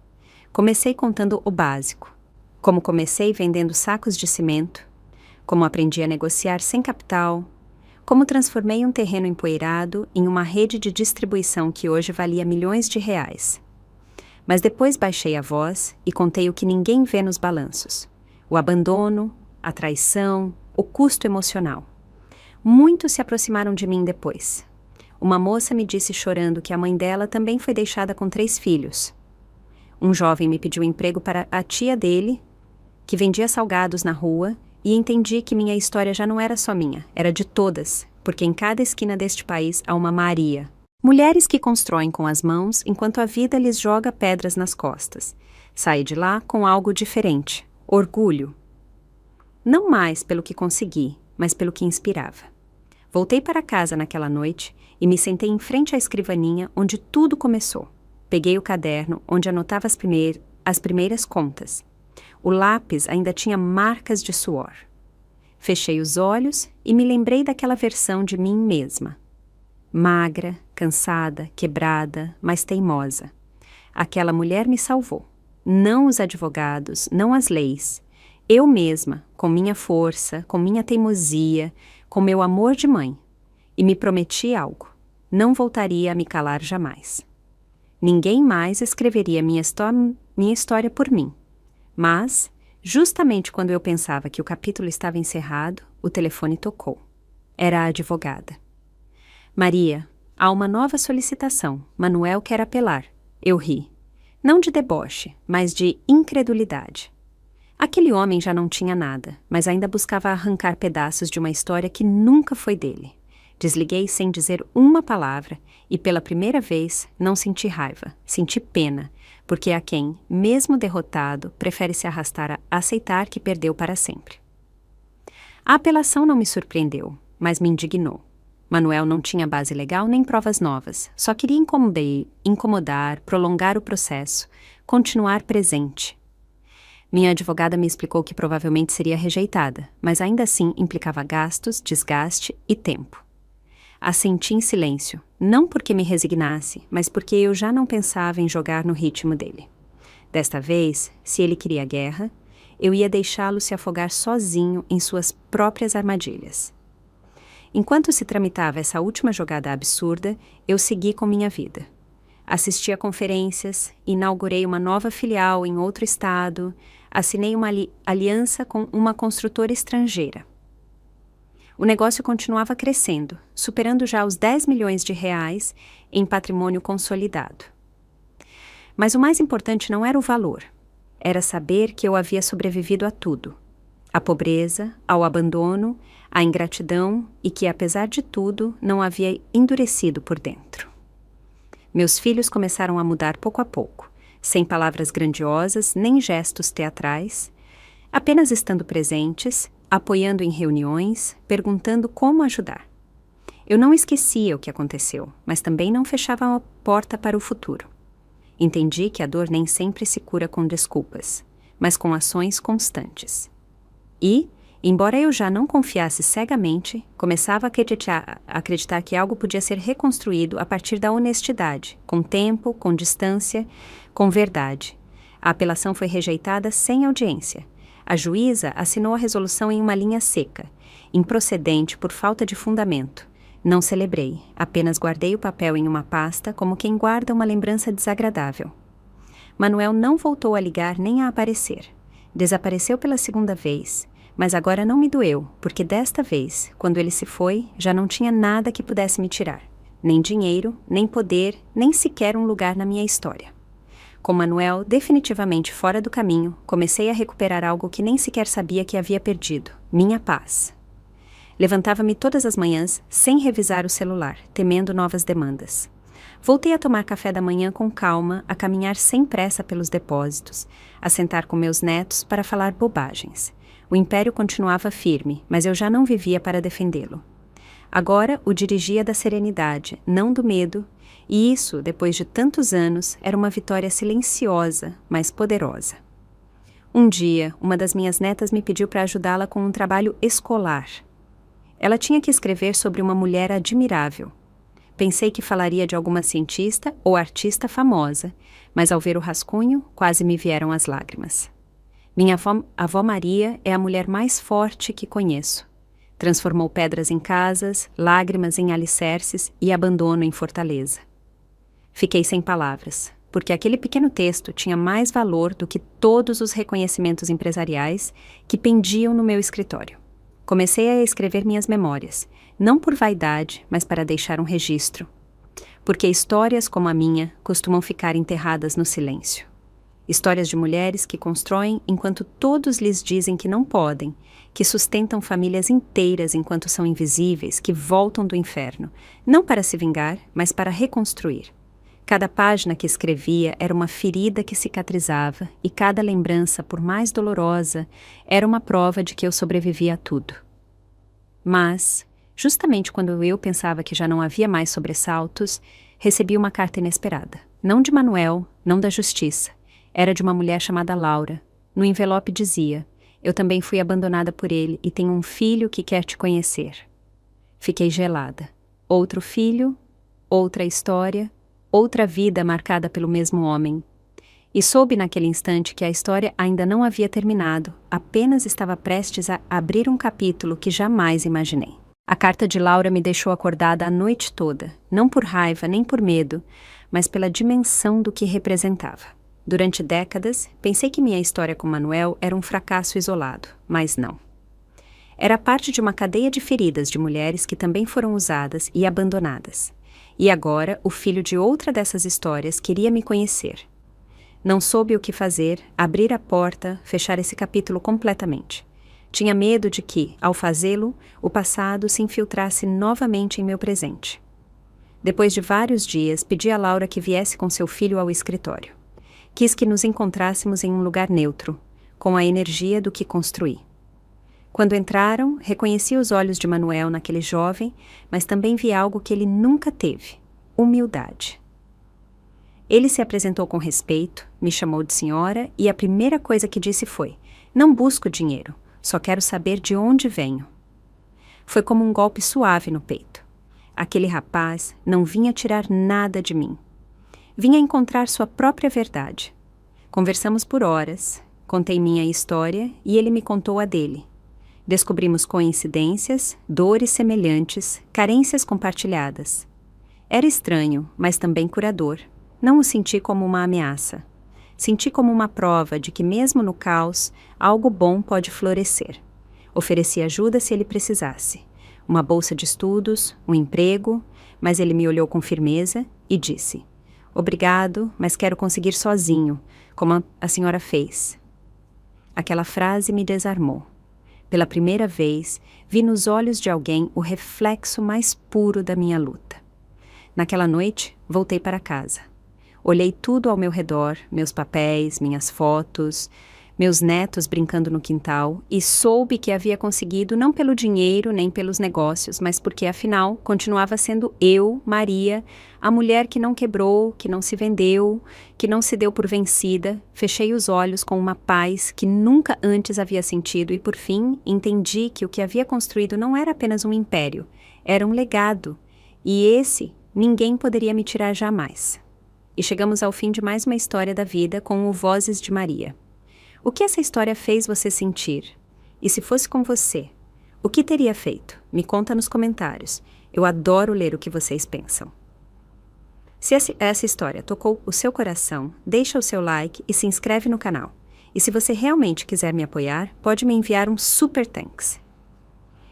Comecei contando o básico. Como comecei vendendo sacos de cimento, como aprendi a negociar sem capital, como transformei um terreno empoeirado em uma rede de distribuição que hoje valia milhões de reais. Mas depois baixei a voz e contei o que ninguém vê nos balanços. O abandono, a traição, o custo emocional. Muitos se aproximaram de mim depois. Uma moça me disse chorando que a mãe dela também foi deixada com 3 filhos. Um jovem me pediu emprego para a tia dele, que vendia salgados na rua, e entendi que minha história já não era só minha, era de todas, porque em cada esquina deste país há uma Maria. Mulheres que constroem com as mãos enquanto a vida lhes joga pedras nas costas. Saí de lá com algo diferente, orgulho. Não mais pelo que consegui, mas pelo que inspirava. Voltei para casa naquela noite e me sentei em frente à escrivaninha onde tudo começou. Peguei o caderno onde anotava as primeiras contas. O lápis ainda tinha marcas de suor. Fechei os olhos e me lembrei daquela versão de mim mesma. Magra, cansada, quebrada, mas teimosa. Aquela mulher me salvou. Não os advogados, não as leis. Eu mesma, com minha força, com minha teimosia, com meu amor de mãe. E me prometi algo. Não voltaria a me calar jamais. Ninguém mais escreveria minha história por mim. Mas, justamente quando eu pensava que o capítulo estava encerrado, o telefone tocou. Era a advogada. Maria, há uma nova solicitação. Manuel quer apelar. Eu ri. Não de deboche, mas de incredulidade. Aquele homem já não tinha nada, mas ainda buscava arrancar pedaços de uma história que nunca foi dele. Desliguei sem dizer uma palavra e, pela primeira vez, não senti raiva, senti pena, porque há quem, mesmo derrotado, prefere se arrastar a aceitar que perdeu para sempre. A apelação não me surpreendeu, mas me indignou. Manuel não tinha base legal nem provas novas, só queria incomodar, prolongar o processo, continuar presente. Minha advogada me explicou que provavelmente seria rejeitada, mas ainda assim implicava gastos, desgaste e tempo. Assenti em silêncio, não porque me resignasse, mas porque eu já não pensava em jogar no ritmo dele. Desta vez, se ele queria guerra, eu ia deixá-lo se afogar sozinho em suas próprias armadilhas. Enquanto se tramitava essa última jogada absurda, eu segui com minha vida. Assisti a conferências, inaugurei uma nova filial em outro estado, assinei uma aliança com uma construtora estrangeira. O negócio continuava crescendo, superando já os 10 milhões de reais em patrimônio consolidado. Mas o mais importante não era o valor, era saber que eu havia sobrevivido a tudo. À pobreza, ao abandono, à ingratidão e que, apesar de tudo, não havia endurecido por dentro. Meus filhos começaram a mudar pouco a pouco, sem palavras grandiosas nem gestos teatrais, apenas estando presentes, apoiando em reuniões, perguntando como ajudar. Eu não esquecia o que aconteceu, mas também não fechava a porta para o futuro. Entendi que a dor nem sempre se cura com desculpas, mas com ações constantes. E, embora eu já não confiasse cegamente, começava a acreditar que algo podia ser reconstruído a partir da honestidade, com tempo, com distância, com verdade. A apelação foi rejeitada sem audiência. A juíza assinou a resolução em uma linha seca, improcedente por falta de fundamento. Não celebrei, apenas guardei o papel em uma pasta como quem guarda uma lembrança desagradável. Manuel não voltou a ligar nem a aparecer. Desapareceu pela segunda vez, mas agora não me doeu, porque desta vez, quando ele se foi, já não tinha nada que pudesse me tirar. Nem dinheiro, nem poder, nem sequer um lugar na minha história. Com Manuel definitivamente fora do caminho, comecei a recuperar algo que nem sequer sabia que havia perdido, minha paz. Levantava-me todas as manhãs, sem revisar o celular, temendo novas demandas. Voltei a tomar café da manhã com calma, a caminhar sem pressa pelos depósitos, a sentar com meus netos para falar bobagens. O império continuava firme, mas eu já não vivia para defendê-lo. Agora o dirigia da serenidade, não do medo, e isso, depois de tantos anos, era uma vitória silenciosa, mas poderosa. Um dia, uma das minhas netas me pediu para ajudá-la com um trabalho escolar. Ela tinha que escrever sobre uma mulher admirável. Pensei que falaria de alguma cientista ou artista famosa, mas ao ver o rascunho, quase me vieram as lágrimas. Minha avó Maria é a mulher mais forte que conheço. Transformou pedras em casas, lágrimas em alicerces e abandono em fortaleza. Fiquei sem palavras, porque aquele pequeno texto tinha mais valor do que todos os reconhecimentos empresariais que pendiam no meu escritório. Comecei a escrever minhas memórias, não por vaidade, mas para deixar um registro. Porque histórias como a minha costumam ficar enterradas no silêncio. Histórias de mulheres que constroem enquanto todos lhes dizem que não podem, que sustentam famílias inteiras enquanto são invisíveis, que voltam do inferno, não para se vingar, mas para reconstruir. Cada página que escrevia era uma ferida que cicatrizava e cada lembrança, por mais dolorosa, era uma prova de que eu sobrevivia a tudo. Mas, justamente quando eu pensava que já não havia mais sobressaltos, recebi uma carta inesperada. Não de Manuel, não da justiça. Era de uma mulher chamada Laura. No envelope dizia: eu também fui abandonada por ele e tenho um filho que quer te conhecer. Fiquei gelada. Outro filho, outra história, outra vida marcada pelo mesmo homem. E soube naquele instante que a história ainda não havia terminado, apenas estava prestes a abrir um capítulo que jamais imaginei. A carta de Laura me deixou acordada a noite toda, não por raiva nem por medo, mas pela dimensão do que representava. Durante décadas, pensei que minha história com Manuel era um fracasso isolado, mas não. Era parte de uma cadeia de feridas de mulheres que também foram usadas e abandonadas. E agora, o filho de outra dessas histórias queria me conhecer. Não soube o que fazer, abrir a porta, fechar esse capítulo completamente. Tinha medo de que, ao fazê-lo, o passado se infiltrasse novamente em meu presente. Depois de vários dias, pedi a Laura que viesse com seu filho ao escritório. Quis que nos encontrássemos em um lugar neutro, com a energia do que construí. Quando entraram, reconheci os olhos de Manuel naquele jovem, mas também vi algo que ele nunca teve: humildade. Ele se apresentou com respeito, me chamou de senhora e a primeira coisa que disse foi: não busco dinheiro, só quero saber de onde venho. Foi como um golpe suave no peito. Aquele rapaz não vinha tirar nada de mim. Vinha encontrar sua própria verdade. Conversamos por horas, contei minha história e ele me contou a dele. Descobrimos coincidências, dores semelhantes, carências compartilhadas. Era estranho, mas também curador. Não o senti como uma ameaça. Senti como uma prova de que mesmo no caos, algo bom pode florescer. Ofereci ajuda se ele precisasse. Uma bolsa de estudos, um emprego, mas ele me olhou com firmeza e disse: obrigado, mas quero conseguir sozinho, como a senhora fez. Aquela frase me desarmou. Pela primeira vez, vi nos olhos de alguém o reflexo mais puro da minha luta. Naquela noite, voltei para casa. Olhei tudo ao meu redor, meus papéis, minhas fotos, meus netos brincando no quintal, e soube que havia conseguido não pelo dinheiro nem pelos negócios, mas porque, afinal, continuava sendo eu, Maria, a mulher que não quebrou, que não se vendeu, que não se deu por vencida. Fechei os olhos com uma paz que nunca antes havia sentido e, por fim, entendi que o que havia construído não era apenas um império, era um legado, e esse ninguém poderia me tirar jamais. E chegamos ao fim de mais uma história da vida com o Vozes de Maria. O que essa história fez você sentir? E se fosse com você, o que teria feito? Me conta nos comentários. Eu adoro ler o que vocês pensam. Se essa história tocou o seu coração, deixa o seu like e se inscreve no canal. E se você realmente quiser me apoiar, pode me enviar um super thanks.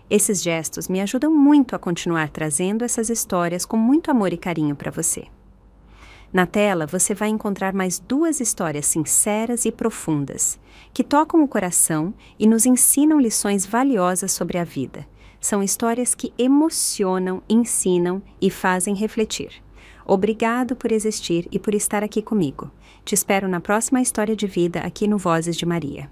Esses gestos me ajudam muito a continuar trazendo essas histórias com muito amor e carinho para você. Na tela, você vai encontrar mais 2 histórias sinceras e profundas, que tocam o coração e nos ensinam lições valiosas sobre a vida. São histórias que emocionam, ensinam e fazem refletir. Obrigado por existir e por estar aqui comigo. Te espero na próxima história de vida aqui no Vozes de Maria.